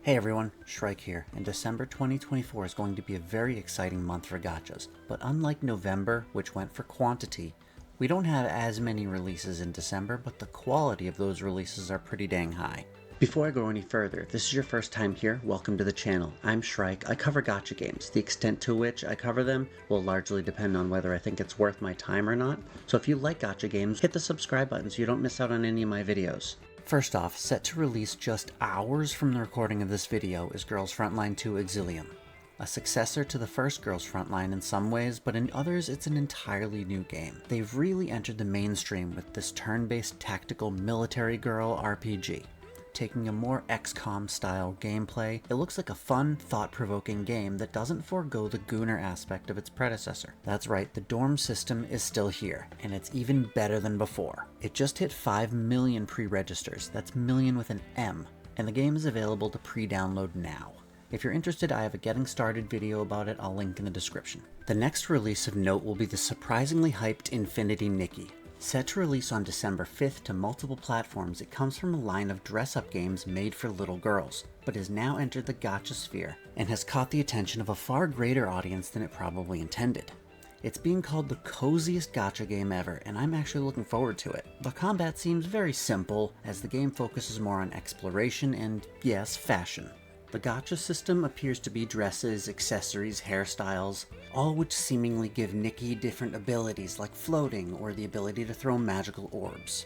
Hey everyone, Shrike here, and December 2024 is going to be a very exciting month for gachas, but unlike November, which went for quantity, we don't have as many releases in December, but the quality of those releases are pretty dang high. Before I go any further, if this is your first time here, welcome to the channel. I'm Shrike. I cover gacha games. The extent to which I cover them will largely depend on whether I think it's worth my time or not, so if you like gacha games, hit the subscribe button so you don't miss out on any of my videos. First off, set to release just hours from the recording of this video is Girls Frontline 2 Exilium. A successor to the first Girls Frontline in some ways, but in others it's an entirely new game. They've really entered the mainstream with this turn-based tactical military girl RPG. Taking a more XCOM style gameplay, it looks like a fun, thought-provoking game that doesn't forego the gooner aspect of its predecessor. That's right, the dorm system is still here, and it's even better than before. It just hit 5 million pre-registers, that's million with an M, and the game is available to pre-download now. If you're interested, I have a getting started video about it, I'll link in the description. The next release of note will be the surprisingly hyped Infinity Nikki. Set to release on December 5th to multiple platforms, it comes from a line of dress-up games made for little girls, but has now entered the gacha sphere and has caught the attention of a far greater audience than it probably intended. It's being called the coziest gacha game ever, and I'm actually looking forward to it. The combat seems very simple, as the game focuses more on exploration and, yes, fashion. The gacha system appears to be dresses, accessories, hairstyles, all which seemingly give Nikki different abilities like floating or the ability to throw magical orbs.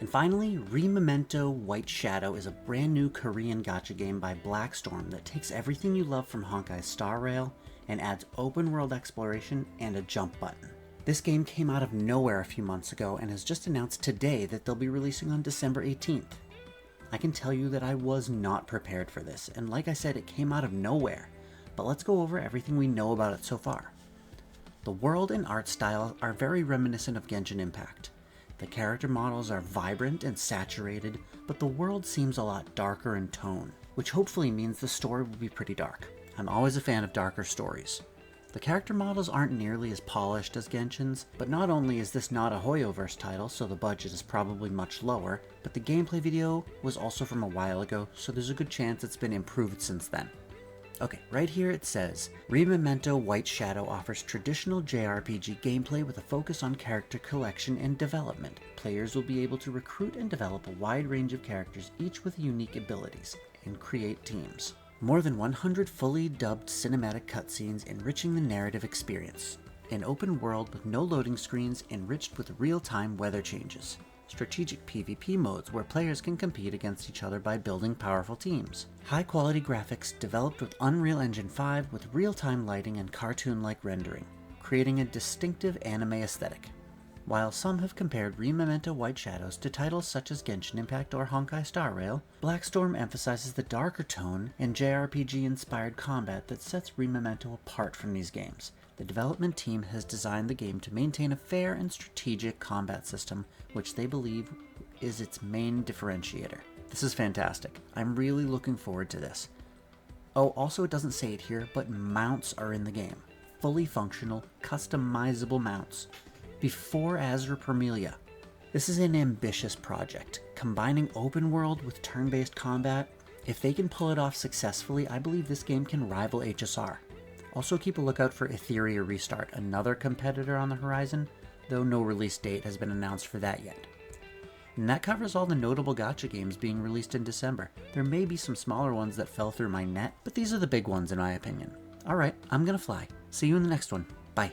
And finally, Memento White Shadow is a brand new Korean gacha game by Blackstorm that takes everything you love from Honkai Star Rail and adds open world exploration and a jump button. This game came out of nowhere a few months ago and has just announced today that they'll be releasing on December 18th. I can tell you that I was not prepared for this, and like I said, it came out of nowhere, but let's go over everything we know about it so far. The world and art style are very reminiscent of Genshin Impact. The character models are vibrant and saturated, but the world seems a lot darker in tone, which hopefully means the story will be pretty dark. I'm always a fan of darker stories. The character models aren't nearly as polished as Genshin's, but not only is this not a Hoyoverse title, so the budget is probably much lower, but the gameplay video was also from a while ago, so there's a good chance it's been improved since then. Okay, right here it says, Memento White Shadow offers traditional JRPG gameplay with a focus on character collection and development. Players will be able to recruit and develop a wide range of characters, each with unique abilities, and create teams. More than 100 fully dubbed cinematic cutscenes enriching the narrative experience. An open world with no loading screens enriched with real-time weather changes. Strategic PvP modes where players can compete against each other by building powerful teams. High-quality graphics developed with Unreal Engine 5 with real-time lighting and cartoon-like rendering, creating a distinctive anime aesthetic. While some have compared Memento White Shadows to titles such as Genshin Impact or Honkai Star Rail, Blackstorm emphasizes the darker tone and JRPG-inspired combat that sets Memento apart from these games. The development team has designed the game to maintain a fair and strategic combat system, which they believe is its main differentiator. This is fantastic. I'm really looking forward to this. Oh, also it doesn't say it here, but mounts are in the game. Fully functional, customizable mounts. Before Azure Permelia. This is an ambitious project, combining open world with turn-based combat. If they can pull it off successfully, I believe this game can rival HSR. Also keep a lookout for Etheria Restart, another competitor on the horizon, though no release date has been announced for that yet. And that covers all the notable gacha games being released in December. There may be some smaller ones that fell through my net, but these are the big ones in my opinion. Alright, I'm gonna fly. See you in the next one. Bye.